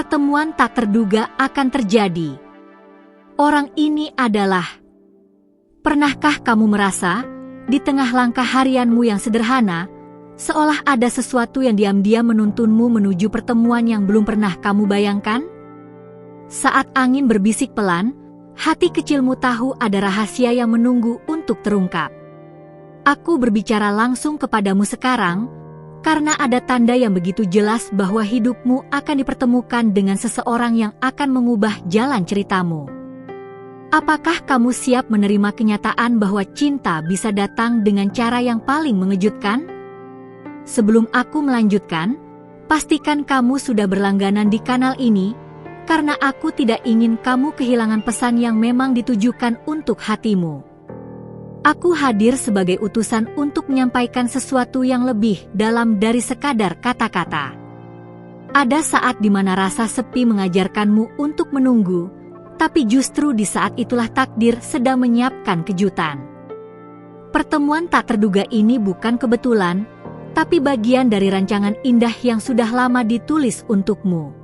pertemuan tak terduga akan terjadi. Orang ini adalah... Pernahkah kamu merasa, di tengah langkah harianmu yang sederhana, seolah ada sesuatu yang diam-diam menuntunmu menuju pertemuan yang belum pernah kamu bayangkan? Saat angin berbisik pelan, hati kecilmu tahu ada rahasia yang menunggu untuk terungkap. Aku berbicara langsung kepadamu sekarang, karena ada tanda yang begitu jelas bahwa hidupmu akan dipertemukan dengan seseorang yang akan mengubah jalan ceritamu. Apakah kamu siap menerima kenyataan bahwa cinta bisa datang dengan cara yang paling mengejutkan? Sebelum aku melanjutkan, pastikan kamu sudah berlangganan di kanal ini, karena aku tidak ingin kamu kehilangan pesan yang memang ditujukan untuk hatimu. Aku hadir sebagai utusan untuk menyampaikan sesuatu yang lebih dalam dari sekadar kata-kata. Ada saat di mana rasa sepi mengajarkanmu untuk menunggu, tapi justru di saat itulah takdir sedang menyiapkan kejutan. Pertemuan tak terduga ini bukan kebetulan, tapi bagian dari rancangan indah yang sudah lama ditulis untukmu.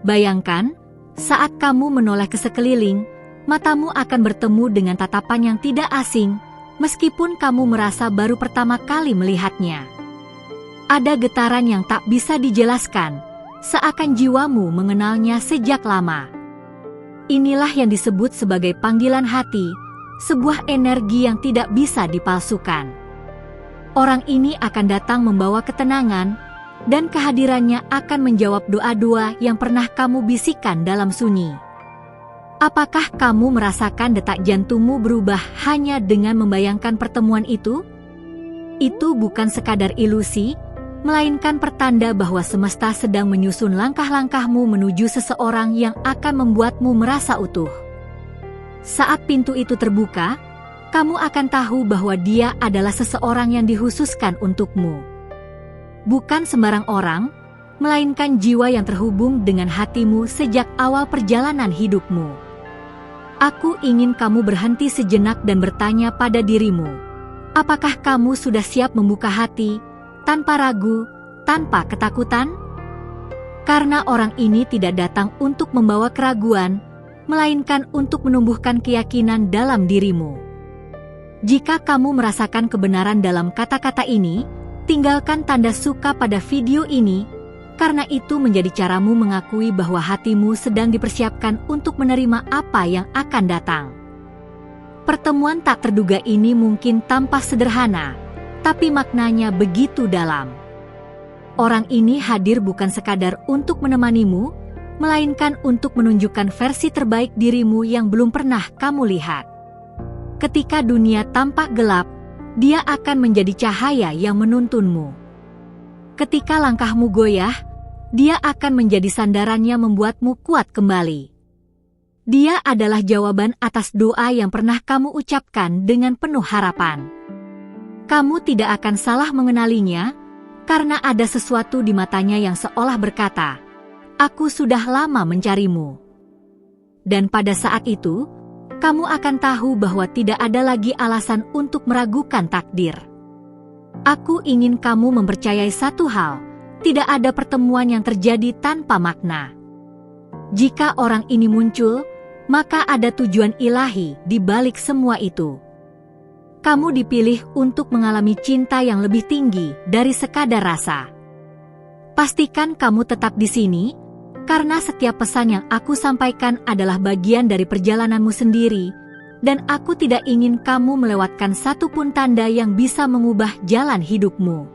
Bayangkan, saat kamu menoleh ke sekeliling, matamu akan bertemu dengan tatapan yang tidak asing, meskipun kamu merasa baru pertama kali melihatnya. Ada getaran yang tak bisa dijelaskan, seakan jiwamu mengenalnya sejak lama. Inilah yang disebut sebagai panggilan hati, sebuah energi yang tidak bisa dipalsukan. Orang ini akan datang membawa ketenangan, dan kehadirannya akan menjawab doa-doa yang pernah kamu bisikan dalam sunyi. Apakah kamu merasakan detak jantungmu berubah hanya dengan membayangkan pertemuan itu? Itu bukan sekadar ilusi, melainkan pertanda bahwa semesta sedang menyusun langkah-langkahmu menuju seseorang yang akan membuatmu merasa utuh. Saat pintu itu terbuka, kamu akan tahu bahwa dia adalah seseorang yang dikhususkan untukmu. Bukan sembarang orang, melainkan jiwa yang terhubung dengan hatimu sejak awal perjalanan hidupmu. Aku ingin kamu berhenti sejenak dan bertanya pada dirimu, apakah kamu sudah siap membuka hati, tanpa ragu, tanpa ketakutan? Karena orang ini tidak datang untuk membawa keraguan, melainkan untuk menumbuhkan keyakinan dalam dirimu. Jika kamu merasakan kebenaran dalam kata-kata ini, tinggalkan tanda suka pada video ini, karena itu menjadi caramu mengakui bahwa hatimu sedang dipersiapkan untuk menerima apa yang akan datang. Pertemuan tak terduga ini mungkin tampak sederhana, tapi maknanya begitu dalam. Orang ini hadir bukan sekadar untuk menemanimu, melainkan untuk menunjukkan versi terbaik dirimu yang belum pernah kamu lihat. Ketika dunia tampak gelap, dia akan menjadi cahaya yang menuntunmu. Ketika langkahmu goyah, dia akan menjadi sandaran yang membuatmu kuat kembali. Dia adalah jawaban atas doa yang pernah kamu ucapkan dengan penuh harapan. Kamu tidak akan salah mengenalinya, karena ada sesuatu di matanya yang seolah berkata, "Aku sudah lama mencarimu." Dan pada saat itu, kamu akan tahu bahwa tidak ada lagi alasan untuk meragukan takdir. Aku ingin kamu mempercayai satu hal, tidak ada pertemuan yang terjadi tanpa makna. Jika orang ini muncul, maka ada tujuan ilahi di balik semua itu. Kamu dipilih untuk mengalami cinta yang lebih tinggi dari sekadar rasa. Pastikan kamu tetap di sini, karena setiap pesan yang aku sampaikan adalah bagian dari perjalananmu sendiri, dan aku tidak ingin kamu melewatkan satupun tanda yang bisa mengubah jalan hidupmu.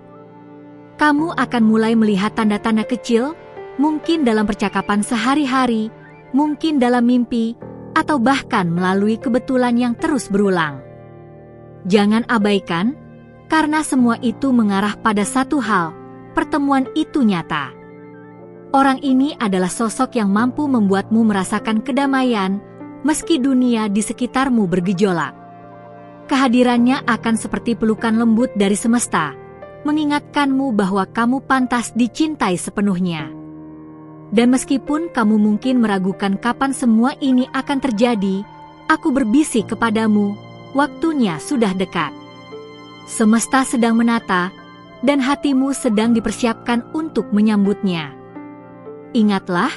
Kamu akan mulai melihat tanda-tanda kecil, mungkin dalam percakapan sehari-hari, mungkin dalam mimpi, atau bahkan melalui kebetulan yang terus berulang. Jangan abaikan, karena semua itu mengarah pada satu hal, pertemuan itu nyata. Orang ini adalah sosok yang mampu membuatmu merasakan kedamaian, meski dunia di sekitarmu bergejolak. Kehadirannya akan seperti pelukan lembut dari semesta, mengingatkanmu bahwa kamu pantas dicintai sepenuhnya. Dan meskipun kamu mungkin meragukan kapan semua ini akan terjadi, aku berbisik kepadamu, waktunya sudah dekat. Semesta sedang menata, dan hatimu sedang dipersiapkan untuk menyambutnya. Ingatlah,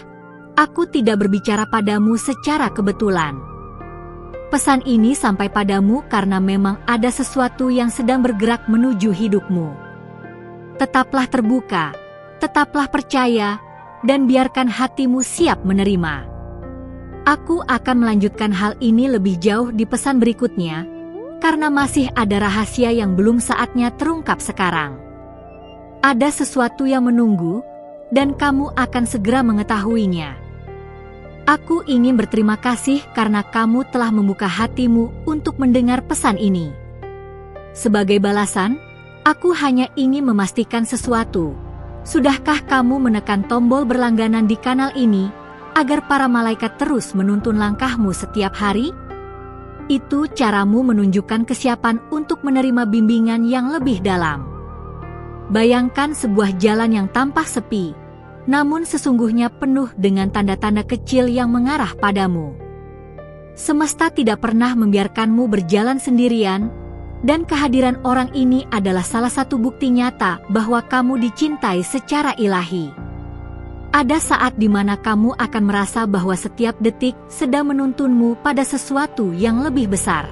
Aku tidak berbicara padamu secara kebetulan. Pesan ini sampai padamu karena memang ada sesuatu yang sedang bergerak menuju hidupmu. Tetaplah terbuka, tetaplah percaya, dan biarkan hatimu siap menerima. Aku akan melanjutkan hal ini lebih jauh di pesan berikutnya, karena masih ada rahasia yang belum saatnya terungkap sekarang. Ada sesuatu yang menunggu, dan kamu akan segera mengetahuinya. Aku ingin berterima kasih karena kamu telah membuka hatimu untuk mendengar pesan ini. Sebagai balasan, aku hanya ingin memastikan sesuatu. Sudahkah kamu menekan tombol berlangganan di kanal ini agar para malaikat terus menuntun langkahmu setiap hari? Itu caramu menunjukkan kesiapan untuk menerima bimbingan yang lebih dalam. Bayangkan sebuah jalan yang tampak sepi, namun sesungguhnya penuh dengan tanda-tanda kecil yang mengarah padamu. Semesta tidak pernah membiarkanmu berjalan sendirian, dan kehadiran orang ini adalah salah satu bukti nyata bahwa kamu dicintai secara ilahi. Ada saat di mana kamu akan merasa bahwa setiap detik sedang menuntunmu pada sesuatu yang lebih besar.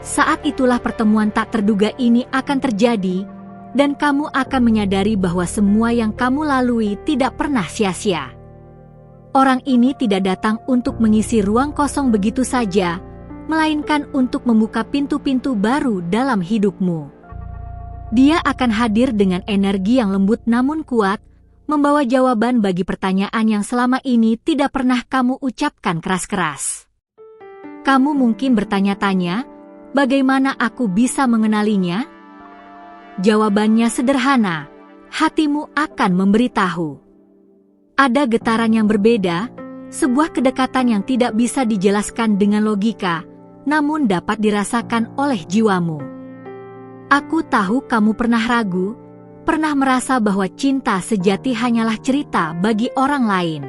Saat itulah pertemuan tak terduga ini akan terjadi, dan kamu akan menyadari bahwa semua yang kamu lalui tidak pernah sia-sia. Orang ini tidak datang untuk mengisi ruang kosong begitu saja, melainkan untuk membuka pintu-pintu baru dalam hidupmu. Dia akan hadir dengan energi yang lembut namun kuat, membawa jawaban bagi pertanyaan yang selama ini tidak pernah kamu ucapkan keras-keras. Kamu mungkin bertanya-tanya, bagaimana aku bisa mengenalinya? Jawabannya sederhana, hatimu akan memberitahu. Ada getaran yang berbeda, sebuah kedekatan yang tidak bisa dijelaskan dengan logika, namun dapat dirasakan oleh jiwamu. Aku tahu kamu pernah ragu, pernah merasa bahwa cinta sejati hanyalah cerita bagi orang lain.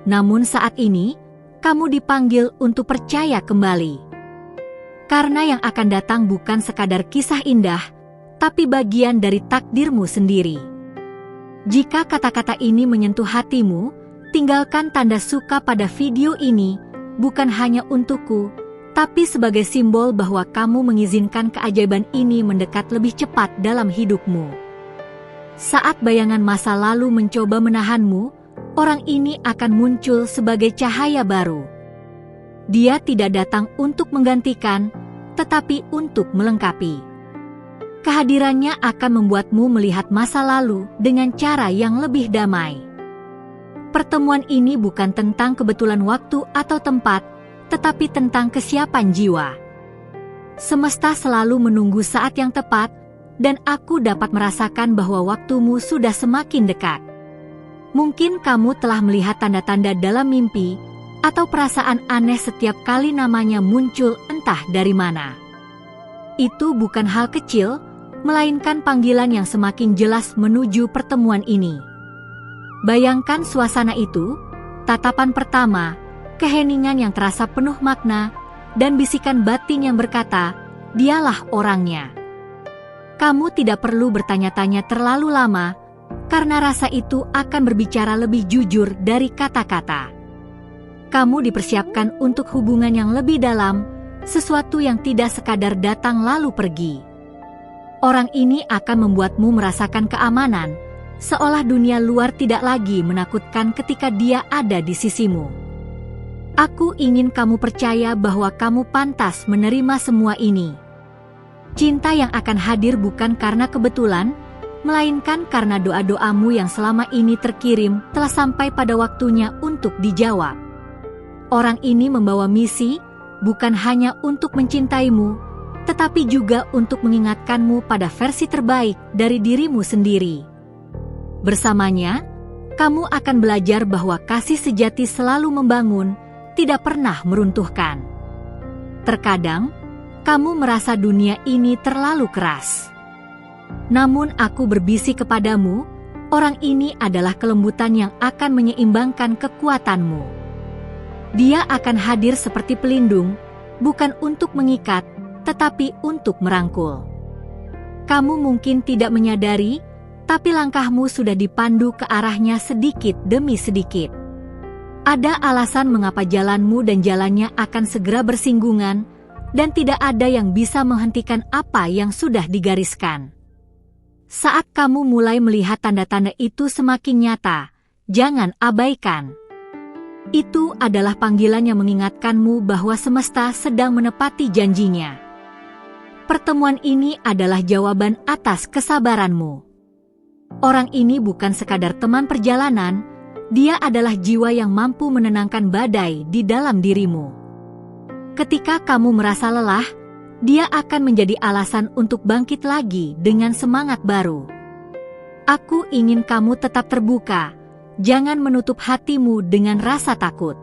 Namun saat ini, kamu dipanggil untuk percaya kembali. Karena yang akan datang bukan sekadar kisah indah, tapi bagian dari takdirmu sendiri. Jika kata-kata ini menyentuh hatimu, tinggalkan tanda suka pada video ini, bukan hanya untukku, tapi sebagai simbol bahwa kamu mengizinkan keajaiban ini mendekat lebih cepat dalam hidupmu. Saat bayangan masa lalu mencoba menahanmu, orang ini akan muncul sebagai cahaya baru. Dia tidak datang untuk menggantikan, tetapi untuk melengkapi. Kehadirannya akan membuatmu melihat masa lalu dengan cara yang lebih damai. Pertemuan ini bukan tentang kebetulan waktu atau tempat, tetapi tentang kesiapan jiwa. Semesta selalu menunggu saat yang tepat, dan aku dapat merasakan bahwa waktumu sudah semakin dekat. Mungkin kamu telah melihat tanda-tanda dalam mimpi, atau perasaan aneh setiap kali namanya muncul entah dari mana. Itu bukan hal kecil, melainkan panggilan yang semakin jelas menuju pertemuan ini. Bayangkan suasana itu, tatapan pertama, keheningan yang terasa penuh makna, dan bisikan batin yang berkata, dialah orangnya. Kamu tidak perlu bertanya-tanya terlalu lama, karena rasa itu akan berbicara lebih jujur dari kata-kata. Kamu dipersiapkan untuk hubungan yang lebih dalam, sesuatu yang tidak sekadar datang lalu pergi. Orang ini akan membuatmu merasakan keamanan, seolah dunia luar tidak lagi menakutkan ketika dia ada di sisimu. Aku ingin kamu percaya bahwa kamu pantas menerima semua ini. Cinta yang akan hadir bukan karena kebetulan, melainkan karena doa-doamu yang selama ini terkirim telah sampai pada waktunya untuk dijawab. Orang ini membawa misi, bukan hanya untuk mencintaimu, tetapi juga untuk mengingatkanmu pada versi terbaik dari dirimu sendiri. Bersamanya, kamu akan belajar bahwa kasih sejati selalu membangun, tidak pernah meruntuhkan. Terkadang, kamu merasa dunia ini terlalu keras. Namun aku berbisik kepadamu, orang ini adalah kelembutan yang akan menyeimbangkan kekuatanmu. Dia akan hadir seperti pelindung, bukan untuk mengikat, tetapi untuk merangkul. Kamu mungkin tidak menyadari, tapi langkahmu sudah dipandu ke arahnya sedikit demi sedikit. Ada alasan mengapa jalanmu dan jalannya akan segera bersinggungan, dan tidak ada yang bisa menghentikan apa yang sudah digariskan. Saat kamu mulai melihat tanda-tanda itu semakin nyata, jangan abaikan. Itu adalah panggilan yang mengingatkanmu bahwa semesta sedang menepati janjinya. Pertemuan ini adalah jawaban atas kesabaranmu. Orang ini bukan sekadar teman perjalanan, dia adalah jiwa yang mampu menenangkan badai di dalam dirimu. Ketika kamu merasa lelah, dia akan menjadi alasan untuk bangkit lagi dengan semangat baru. Aku ingin kamu tetap terbuka, jangan menutup hatimu dengan rasa takut.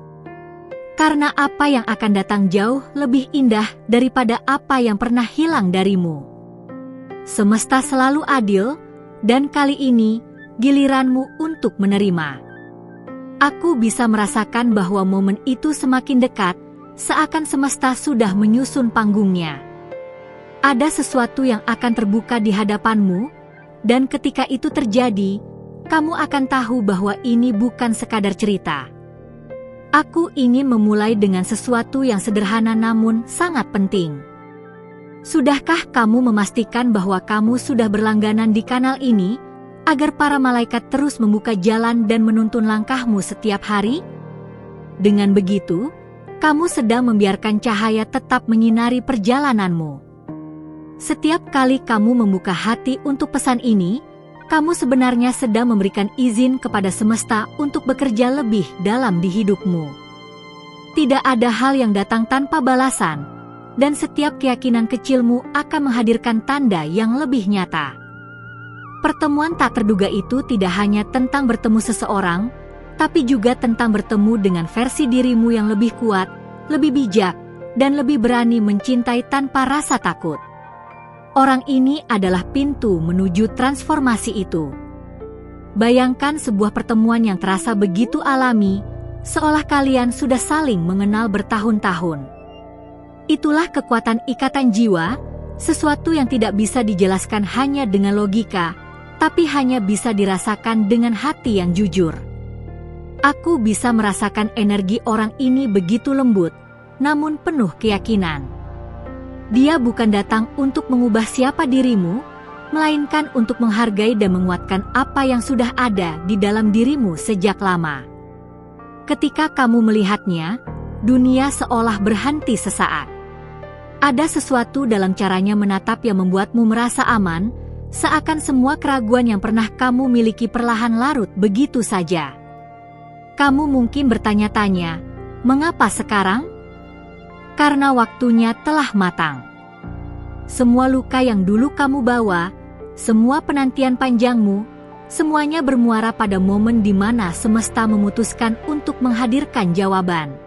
Karena apa yang akan datang jauh lebih indah daripada apa yang pernah hilang darimu. Semesta selalu adil, dan kali ini giliranmu untuk menerima. Aku bisa merasakan bahwa momen itu semakin dekat, seakan semesta sudah menyusun panggungnya. Ada sesuatu yang akan terbuka di hadapanmu, dan ketika itu terjadi, kamu akan tahu bahwa ini bukan sekadar cerita. Aku ingin memulai dengan sesuatu yang sederhana namun sangat penting. Sudahkah kamu memastikan bahwa kamu sudah berlangganan di kanal ini, agar para malaikat terus membuka jalan dan menuntun langkahmu setiap hari? Dengan begitu, kamu sedang membiarkan cahaya tetap menyinari perjalananmu. Setiap kali kamu membuka hati untuk pesan ini, kamu sebenarnya sedang memberikan izin kepada semesta untuk bekerja lebih dalam di hidupmu. Tidak ada hal yang datang tanpa balasan, dan setiap keyakinan kecilmu akan menghadirkan tanda yang lebih nyata. Pertemuan tak terduga itu tidak hanya tentang bertemu seseorang, tapi juga tentang bertemu dengan versi dirimu yang lebih kuat, lebih bijak, dan lebih berani mencintai tanpa rasa takut. Orang ini adalah pintu menuju transformasi itu. Bayangkan sebuah pertemuan yang terasa begitu alami, seolah kalian sudah saling mengenal bertahun-tahun. Itulah kekuatan ikatan jiwa, sesuatu yang tidak bisa dijelaskan hanya dengan logika, tapi hanya bisa dirasakan dengan hati yang jujur. Aku bisa merasakan energi orang ini begitu lembut, namun penuh keyakinan. Dia bukan datang untuk mengubah siapa dirimu, melainkan untuk menghargai dan menguatkan apa yang sudah ada di dalam dirimu sejak lama. Ketika kamu melihatnya, dunia seolah berhenti sesaat. Ada sesuatu dalam caranya menatap yang membuatmu merasa aman, seakan semua keraguan yang pernah kamu miliki perlahan larut begitu saja. Kamu mungkin bertanya-tanya, mengapa sekarang? Karena waktunya telah matang. Semua luka yang dulu kamu bawa, semua penantian panjangmu, semuanya bermuara pada momen di mana semesta memutuskan untuk menghadirkan jawaban.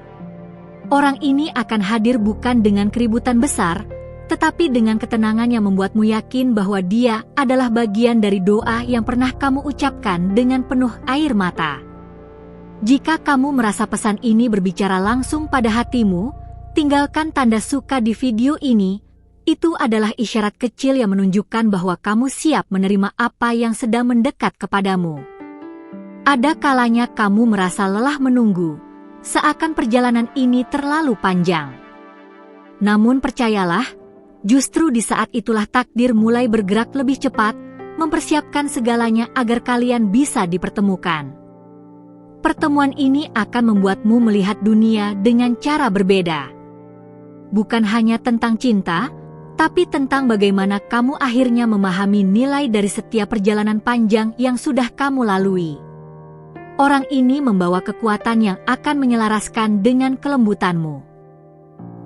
Orang ini akan hadir bukan dengan keributan besar, tetapi dengan ketenangan yang membuatmu yakin bahwa dia adalah bagian dari doa yang pernah kamu ucapkan dengan penuh air mata. Jika kamu merasa pesan ini berbicara langsung pada hatimu, tinggalkan tanda suka di video ini. Itu adalah isyarat kecil yang menunjukkan bahwa kamu siap menerima apa yang sedang mendekat kepadamu. Ada kalanya kamu merasa lelah menunggu, seakan perjalanan ini terlalu panjang. Namun percayalah, justru di saat itulah takdir mulai bergerak lebih cepat, mempersiapkan segalanya agar kalian bisa dipertemukan. Pertemuan ini akan membuatmu melihat dunia dengan cara berbeda. Bukan hanya tentang cinta, tapi tentang bagaimana kamu akhirnya memahami nilai dari setiap perjalanan panjang yang sudah kamu lalui. Orang ini membawa kekuatan yang akan menyelaraskan dengan kelembutanmu.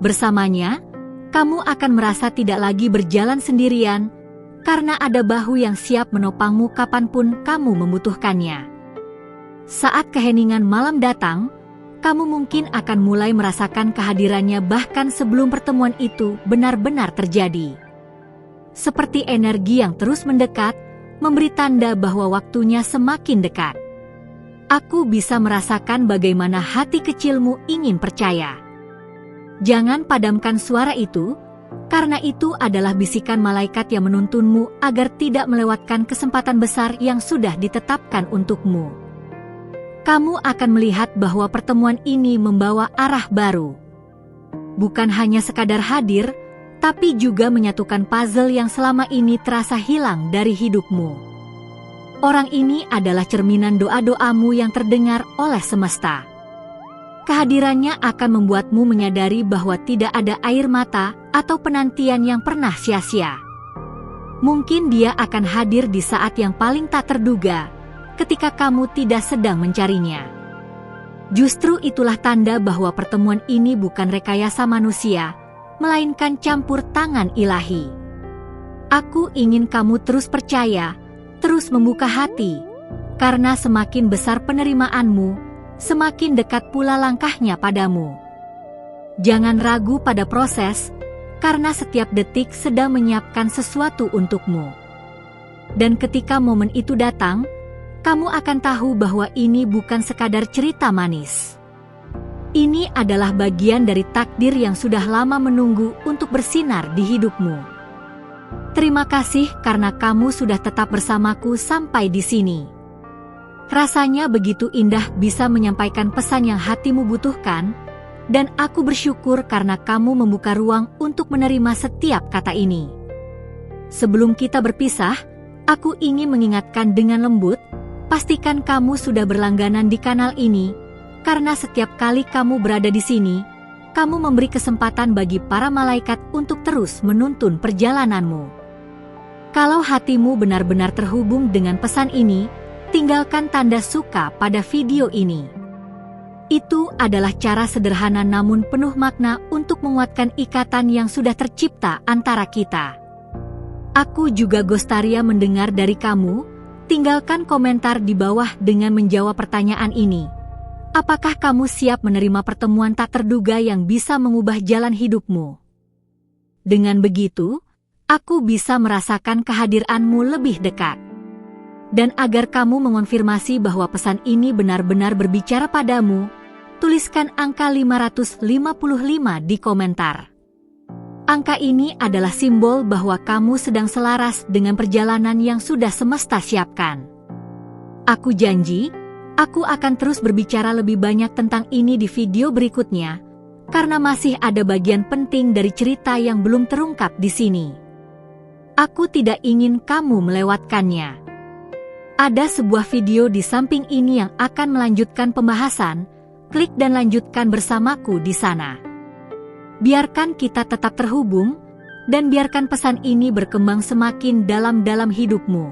Bersamanya, kamu akan merasa tidak lagi berjalan sendirian, karena ada bahu yang siap menopangmu kapanpun kamu membutuhkannya. Saat keheningan malam datang, kamu mungkin akan mulai merasakan kehadirannya bahkan sebelum pertemuan itu benar-benar terjadi. Seperti energi yang terus mendekat, memberi tanda bahwa waktunya semakin dekat. Aku bisa merasakan bagaimana hati kecilmu ingin percaya. Jangan padamkan suara itu, karena itu adalah bisikan malaikat yang menuntunmu agar tidak melewatkan kesempatan besar yang sudah ditetapkan untukmu. kamu akan melihat bahwa pertemuan ini membawa arah baru. Bukan hanya sekadar hadir, tapi juga menyatukan puzzle yang selama ini terasa hilang dari hidupmu. Orang ini adalah cerminan doa-doamu yang terdengar oleh semesta. Kehadirannya akan membuatmu menyadari bahwa tidak ada air mata atau penantian yang pernah sia-sia. Mungkin dia akan hadir di saat yang paling tak terduga, ketika kamu tidak sedang mencarinya. Justru itulah tanda bahwa pertemuan ini bukan rekayasa manusia, melainkan campur tangan ilahi. Aku ingin kamu terus percaya, terus membuka hati, karena semakin besar penerimaanmu, semakin dekat pula langkahnya padamu. Jangan ragu pada proses, karena setiap detik sedang menyiapkan sesuatu untukmu. Dan ketika momen itu datang, kamu akan tahu bahwa ini bukan sekadar cerita manis. Ini adalah bagian dari takdir yang sudah lama menunggu untuk bersinar di hidupmu. Terima kasih karena kamu sudah tetap bersamaku sampai di sini. Rasanya begitu indah bisa menyampaikan pesan yang hatimu butuhkan, dan aku bersyukur karena kamu membuka ruang untuk menerima setiap kata ini. Sebelum kita berpisah, aku ingin mengingatkan dengan lembut, pastikan kamu sudah berlangganan di kanal ini, karena setiap kali kamu berada di sini, kamu memberi kesempatan bagi para malaikat untuk terus menuntun perjalananmu. Kalau hatimu benar-benar terhubung dengan pesan ini, tinggalkan tanda suka pada video ini. Itu adalah cara sederhana namun penuh makna untuk menguatkan ikatan yang sudah tercipta antara kita. Aku juga Gostaria mendengar dari kamu. Tinggalkan komentar di bawah dengan menjawab pertanyaan ini. Apakah kamu siap menerima pertemuan tak terduga yang bisa mengubah jalan hidupmu? Dengan begitu, aku bisa merasakan kehadiranmu lebih dekat. Dan agar kamu mengonfirmasi bahwa pesan ini benar-benar berbicara padamu, tuliskan angka 555 di komentar. Angka ini adalah simbol bahwa kamu sedang selaras dengan perjalanan yang sudah semesta siapkan. Aku janji, aku akan terus berbicara lebih banyak tentang ini di video berikutnya, karena masih ada bagian penting dari cerita yang belum terungkap di sini. Aku tidak ingin kamu melewatkannya. Ada sebuah video di samping ini yang akan melanjutkan pembahasan, klik dan lanjutkan bersamaku di sana. Biarkan kita tetap terhubung, dan biarkan pesan ini berkembang semakin dalam hidupmu.